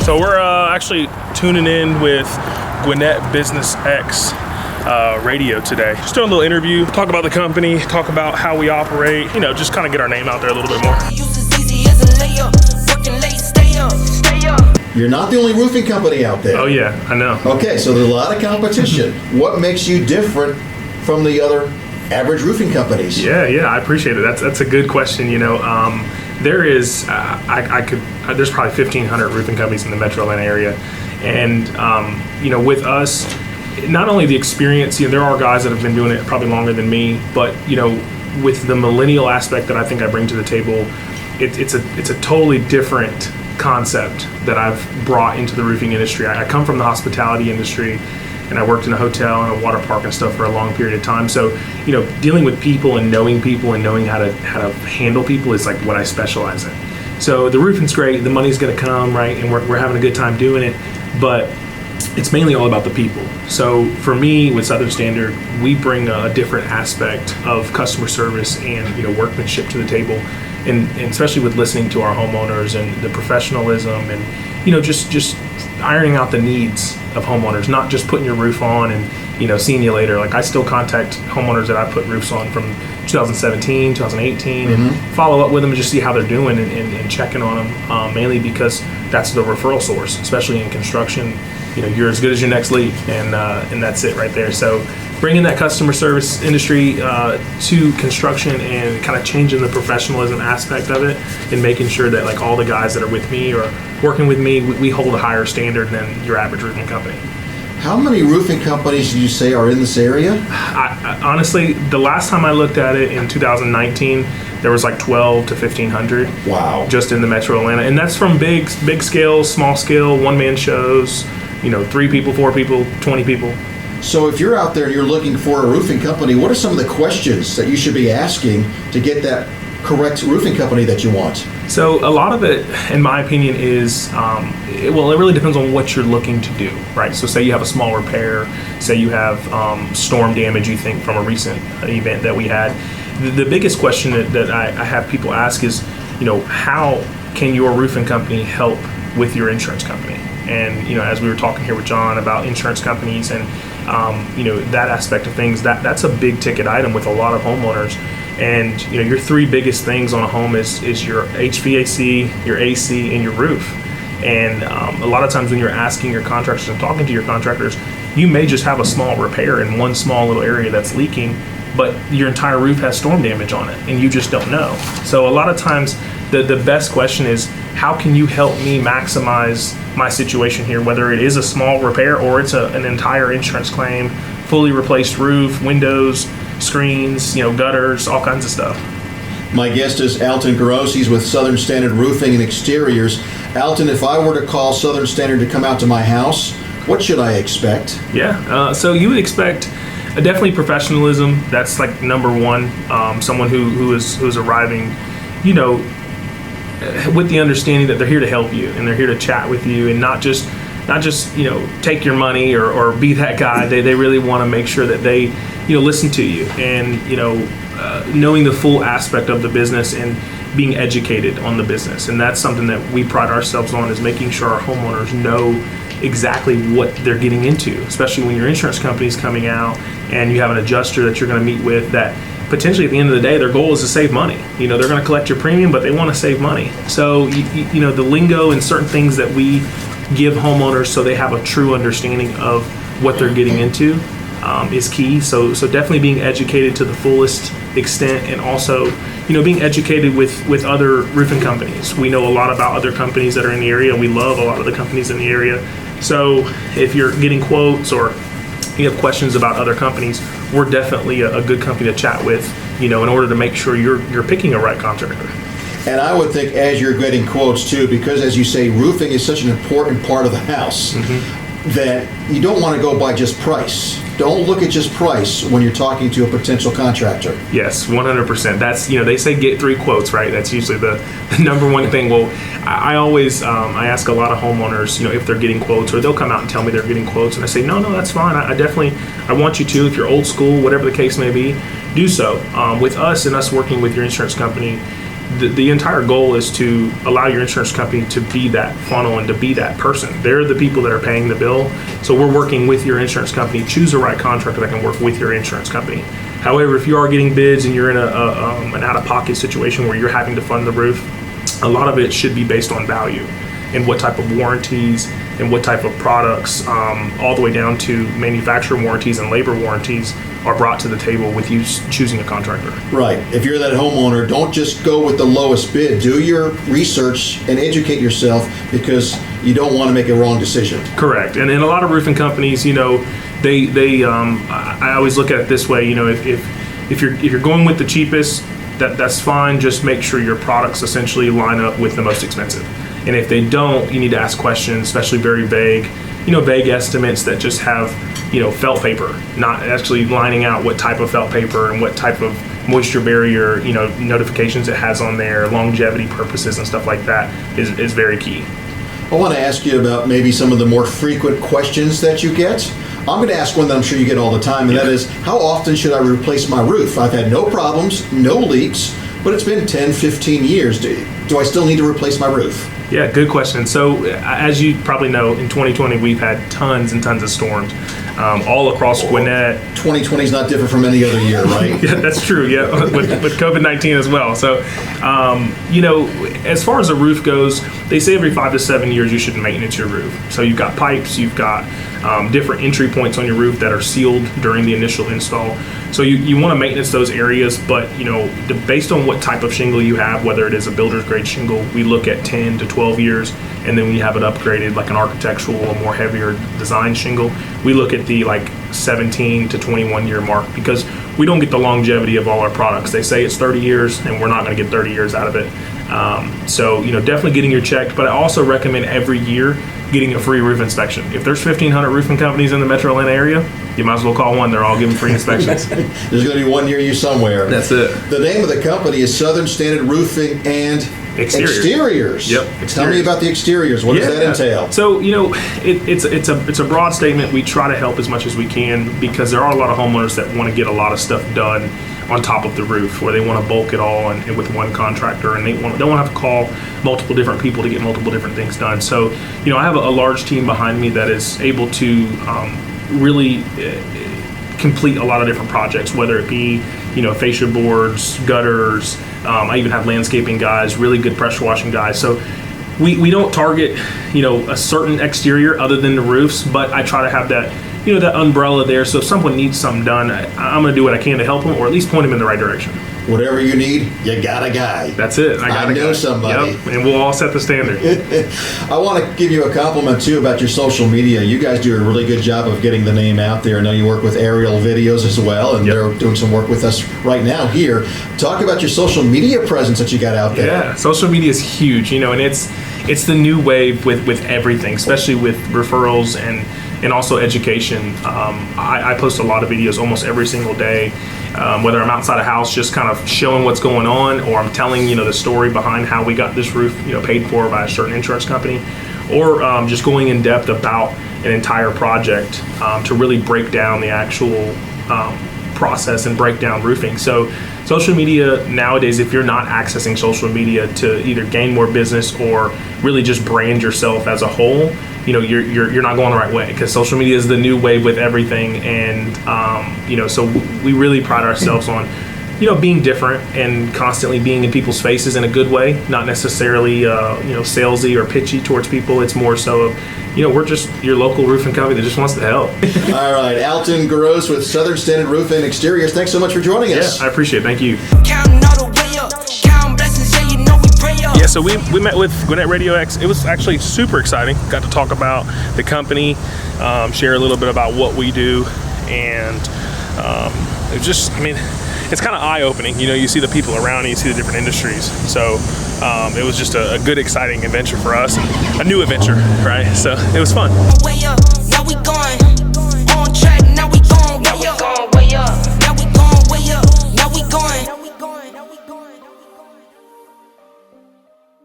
So we're actually tuning in with Gwinnett Business X radio today. Just doing a little interview, talk about the company, talk about how we operate, just kind of get our name out there a little bit more. You're not the only roofing company out there. Oh yeah, I know. Okay, so there's a lot of competition. What makes you different from the other average roofing companies? Yeah, I appreciate it. That's a good question. There is, there's probably 1,500 roofing companies in the Metro Atlanta area, and with us, not only the experience, there are guys that have been doing it probably longer than me, but with the millennial aspect that I think I bring to the table, it's a totally different concept that I've brought into the roofing industry. I come from the hospitality industry, and I worked in a hotel and a water park and stuff for a long period of time. So, dealing with people and knowing how to handle people is like what I specialize in. So the roofing's great, the money's going to come, right? And we're having a good time doing it, but it's mainly all about the people. So for me, with Southern Standard, we bring a different aspect of customer service and workmanship to the table, and especially with listening to our homeowners and the professionalism and just ironing out the needs of homeowners, not just putting your roof on and seeing you later. Like, I still contact homeowners that I put roofs on from 2017, 2018, and follow up with them and just see how they're doing and checking on them, mainly because that's the referral source, especially in construction. You're as good as your next lead, and that's it right there. So bringing that customer service industry to construction and kind of changing the professionalism aspect of it, and making sure that like all the guys that are with me or working with me, we hold a higher standard than your average roofing company. How many roofing companies do you say are in this area? I honestly, the last time I looked at it in 2019, there was like 12 to 1,500. Wow. Just in the Metro Atlanta. And that's from big scale, small scale, one-man shows, 3 people, 4 people, 20 people. So if you're out there and you're looking for a roofing company, what are some of the questions that you should be asking to get that correct roofing company that you want? So a lot of it, in my opinion, is, it really depends on what you're looking to do, right? So say you have a small repair, say you have storm damage you think from a recent event that we had. The biggest question that I have people ask is, how can your roofing company help with your insurance company? And, as we were talking here with John about insurance companies and, that aspect of things, that's a big ticket item with a lot of homeowners. And, your 3 biggest things on a home is your HVAC, your AC, and your roof. And a lot of times when you're asking your contractors and talking to your contractors, you may just have a small repair in one small little area that's leaking, but your entire roof has storm damage on it, and you just don't know. So a lot of times the best question is, how can you help me maximize my situation here, whether it is a small repair or it's an entire insurance claim, fully replaced roof, windows, screens, gutters, all kinds of stuff. My guest is Alton Gross. He's with Southern Standard Roofing and Exteriors. Alton, if I were to call Southern Standard to come out to my house, what should I expect? Yeah, so you would expect definitely professionalism. That's like number one. Someone who is arriving, with the understanding that they're here to help you and they're here to chat with you, and not just take your money or be that guy. They really want to make sure that they listen to you, and knowing the full aspect of the business and being educated on the business. And that's something that we pride ourselves on, is making sure our homeowners know exactly what they're getting into, especially when your insurance company is coming out and you have an adjuster that you're going to meet with that potentially at the end of the day, their goal is to save money. They're going to collect your premium, but they want to save money. So, the lingo and certain things that we give homeowners so they have a true understanding of what they're getting into is key. So definitely being educated to the fullest extent, and also, being educated with other roofing companies. We know a lot about other companies that are in the area. We love a lot of the companies in the area. So if you're getting quotes or you have questions about other companies, we're definitely a good company to chat with, in order to make sure you're picking a right contractor. And I would think as you're getting quotes too, because as you say, roofing is such an important part of the house, that you don't want to go by just price. Don't look at just price when you're talking to a potential contractor. Yes, 100%. That's, they say get 3 quotes, right? That's usually the number one thing. Well, I always, I ask a lot of homeowners, if they're getting quotes, or they'll come out and tell me they're getting quotes, and I say, no, that's fine. I want you to, if you're old school, whatever the case may be, do so. With us and us working with your insurance company, the entire goal is to allow your insurance company to be that funnel and to be that person. They're the people that are paying the bill. So we're working with your insurance company. Choose the right contractor that can work with your insurance company. However, if you are getting bids and you're in an out-of-pocket situation where you're having to fund the roof, a lot of it should be based on value and what type of warranties and what type of products, all the way down to manufacturer warranties and labor warranties, are brought to the table with you choosing a contractor. Right. If you're that homeowner, don't just go with the lowest bid. Do your research and educate yourself, because you don't want to make a wrong decision. Correct. And in a lot of roofing companies, I always look at it this way. If you're going with the cheapest, that's fine. Just make sure your products essentially line up with the most expensive. And if they don't, you need to ask questions, especially very vague estimates that just have, felt paper, not actually lining out what type of felt paper and what type of moisture barrier, notifications it has on there, longevity purposes and stuff like that is very key. I want to ask you about maybe some of the more frequent questions that you get. I'm going to ask one that I'm sure you get all the time, and that is, how often should I replace my roof? I've had no problems, no leaks, but it's been 10, 15 years. Do I still need to replace my roof? Yeah, good question. So as you probably know, in 2020, we've had tons and tons of storms all across Gwinnett. 2020 is not different from any other year, right? Yeah, that's true. Yeah, with COVID-19 as well. So, as far as the roof goes, they say every 5 to 7 years you should maintenance your roof. So you've got pipes, you've got different entry points on your roof that are sealed during the initial install. So you want to maintenance those areas, but based on what type of shingle you have, whether it is a builder's grade shingle, we look at 10 to 12 years, and then when you have it upgraded, like an architectural or more heavier design shingle, we look at the 17 to 21 year mark, because we don't get the longevity of all our products. They say it's 30 years, and we're not going to get 30 years out of it. So definitely getting your checked, but I also recommend every year getting a free roof inspection. If there's 1,500 roofing companies in the Metro Atlanta area, you might as well call one. They're all giving free inspections. There's going to be one near you somewhere. That's it. The name of the company is Southern Standard Roofing and Exteriors. Yep. Exteriors. Tell me about the exteriors. What does that entail? So it's a broad statement. We try to help as much as we can, because there are a lot of homeowners that want to get a lot of stuff done on top of the roof, where they want to bulk it all and with one contractor, and don't want to have to call multiple different people to get multiple different things done. So I have a large team behind me that is able to really complete a lot of different projects, whether it be fascia boards, gutters. I even have landscaping guys, really good pressure washing guys. So we don't target a certain exterior other than the roofs, but I try to have that that umbrella there. So if someone needs something done, I'm going to do what I can to help them, or at least point them in the right direction. Whatever you need, you got a guy. That's it. I know somebody. Yep. And we'll all set the standard. I want to give you a compliment, too, about your social media. You guys do a really good job of getting the name out there. I know you work with aerial videos as well, and they're doing some work with us right now here. Talk about your social media presence that you got out there. Yeah, social media is huge, and it's the new wave with everything, especially with referrals and also education. I post a lot of videos almost every single day, whether I'm outside a house just kind of showing what's going on, or I'm telling the story behind how we got this roof paid for by a certain insurance company, or just going in depth about an entire project to really break down the actual process and break down roofing. So social media nowadays, if you're not accessing social media to either gain more business or really just brand yourself as a whole, you're not going the right way, because social media is the new wave with everything. And so we really pride ourselves on being different and constantly being in people's faces in a good way, not necessarily salesy or pitchy towards people. It's more so of we're just your local roofing company that just wants to help. All right, Alton Gross with Southern Standard Roofing and Exteriors. Thanks so much for joining us. Yeah, I appreciate it. Thank you. Counting all the way up, counting blessings, yeah, we pray up. Yeah, so we met with Gwinnett Radio X. It was actually super exciting. Got to talk about the company, share a little bit about what we do, and it just, it's kind of eye-opening. You see the people around you, you see the different industries. So it was just a good, exciting adventure for us, and a new adventure, right? So it was fun. Way up.